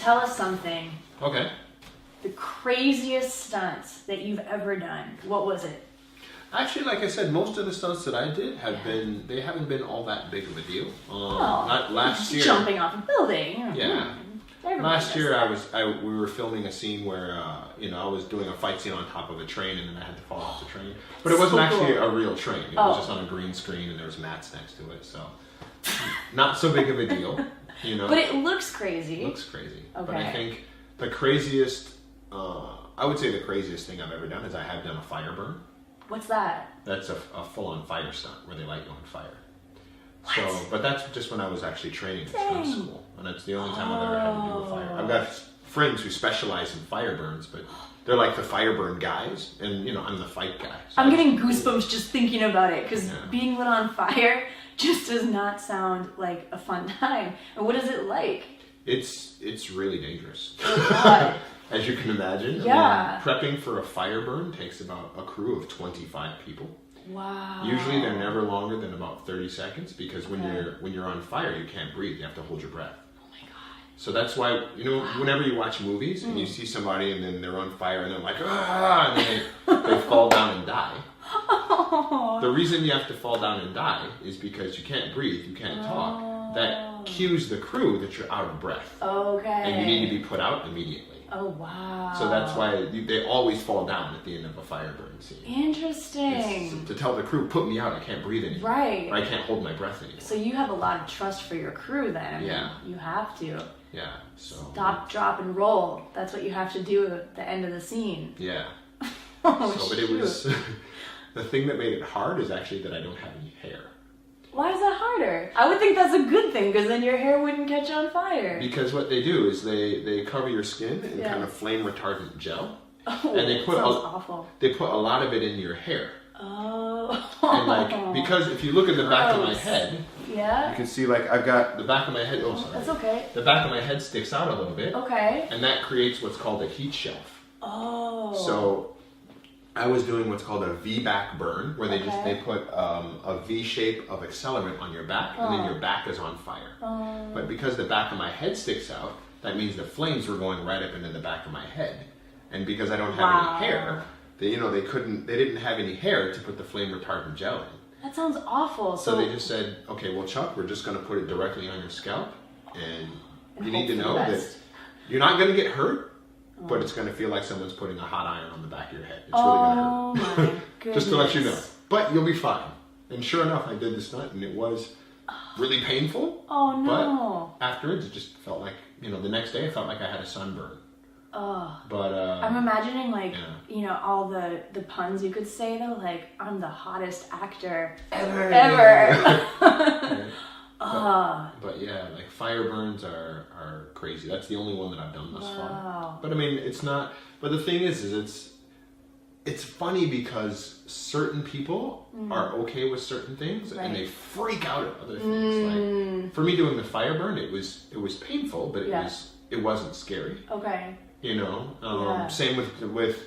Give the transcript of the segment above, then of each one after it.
tell us something. Okay. The craziest stunts that you've ever done. What was it? Actually, like I said, most of the stunts that I did they haven't been all that big of a deal. Not last year. Jumping off a building. Yeah. Last year, we were filming a scene where I was doing a fight scene on top of a train, and then I had to fall off the train. But it wasn't actually a real train. It was just on a green screen, and there was mats next to it. So not so big of a deal, But it looks crazy. It looks crazy. Okay. But I think the craziest, I would say the craziest thing I've ever done is I have done a fire burn. What's that? That's a full-on fire stunt where they light you on fire. What? So, but that's just when I was actually training in stunt school, and that's the only time I've ever had to do a fire. I've got friends who specialize in fire burns, but they're like the fire burn guys, and I'm the fight guy. So I'm getting goosebumps just thinking about it, because Yeah. being lit on fire just does not sound like a fun time. And what is it like? It's really dangerous. Oh, God. As you can imagine. Yeah. Prepping for a fire burn takes about a crew of 25 people. Wow. Usually they're never longer than about 30 seconds because when you're on fire, you can't breathe. You have to hold your breath. Oh my God. So that's why, whenever you watch movies and you see somebody and then they're on fire and they're like, ah, and then they fall down and die. Oh. The reason you have to fall down and die is because you can't breathe, you can't talk. That cues the crew that you're out of breath. Okay. And you need to be put out immediately. Oh, wow. So that's why they always fall down at the end of a fire burn scene. Interesting. It's to tell the crew, put me out, I can't breathe anymore. Right. Or I can't hold my breath anymore. So you have a lot of trust for your crew then. I mean, Yeah. You have to. Yeah, so... Stop, drop, and roll. That's what you have to do at the end of the scene. Yeah. Oh, But it was... the thing that made it hard is actually that I don't have any hair. Why is that harder? I would think that's a good thing, because then your hair wouldn't catch on fire. Because what they do is they cover your skin in kind of flame retardant gel. Oh, and they put sounds awful. They put a lot of it in your hair. Oh. And because if you look at the back of my head, yeah, you can see I've got the back of my head. Oh, sorry. That's okay. The back of my head sticks out a little bit. Okay. And that creates what's called a heat shelf. Oh. So I was doing what's called a V-back burn, where they put a V shape of accelerant on your back, and then your back is on fire. But because the back of my head sticks out, that means the flames were going right up into the back of my head. And because I don't have any hair, they didn't have any hair to put the flame retardant gel in. That sounds awful. So they just said, okay, well, Chuck, we're just going to put it directly on your scalp, and you need to know that you're not going to get hurt, but it's going to feel like someone's putting a hot iron on the back of your head. It's really going to hurt. Oh my goodness. Just to let you know. But you'll be fine. And sure enough, I did the stunt, and it was really painful. Oh no. But afterwards, it just felt like, the next day, it felt like I had a sunburn. Oh. But I'm imagining all the puns you could say though, like I'm the hottest actor ever. But yeah, like fire burns are crazy. That's the only one that I've done thus far. But I mean, it's not. But the thing is it's funny because certain people are okay with certain things and they freak out at other things. Like for me doing the fire burn, it was painful, but it wasn't scary. Okay. Same with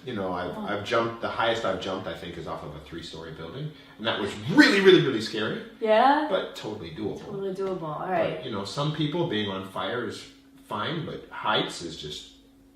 I've jumped. The highest I've jumped, I think, is off of a 3-story building, and that was really, really, really scary. Yeah. But totally doable. Totally doable. All right. But, some people being on fire is fine, but heights is just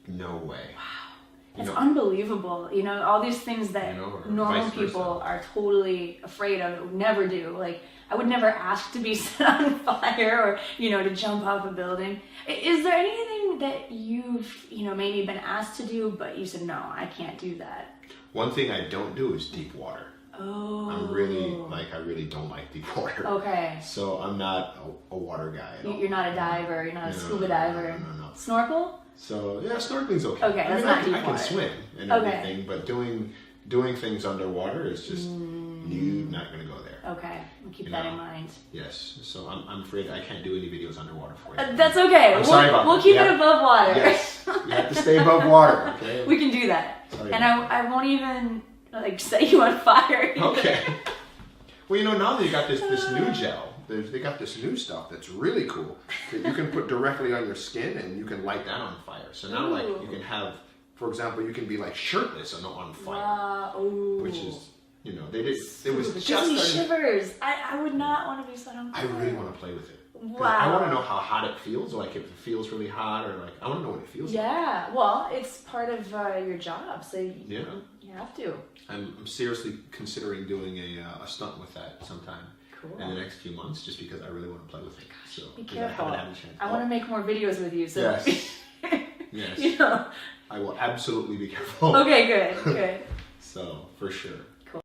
no way. Wow. It's unbelievable. All these things that normal people are totally afraid of, would never do. Like, I would never ask to be set on fire or, to jump off a building. Is there anything that you've, maybe been asked to do, but you said, no, I can't do that? One thing I don't do is deep water. Oh. I really don't like deep water. Okay. So I'm not a water guy at all. You're not a diver. You're not a scuba diver. No. Snorkel? So yeah, snorkeling's okay. Okay, that's not deep I water. can swim and everything, but doing things underwater is just you're not gonna go there. Okay, we'll keep that in mind. Yes, so I'm afraid I can't do any videos underwater for you. That's okay. We'll keep it above water. Yes, you have to stay above water. Okay. We can do that, Sorry. and I won't even set you on fire. Either. Okay. Well, now they got this new gel. They got this new stuff that's really cool that you can put directly on your skin and you can light that on fire. So now, you can have, for example, you can be shirtless and on fire, which is, it was it just gives me shivers. I would not want to be set on fire. I really want to play with it. Wow. I want to know how hot it feels, like if it feels really hot, or like I want to know what it feels like. Yeah, well, it's part of your job, so you have to. I'm seriously considering doing a stunt with that sometime in the next few months, just because I really want to play with it. So be careful. I haven't had a chance. I want to make more videos with you. So yes. Yes. You know. I will absolutely be careful. Okay, good. So, for sure.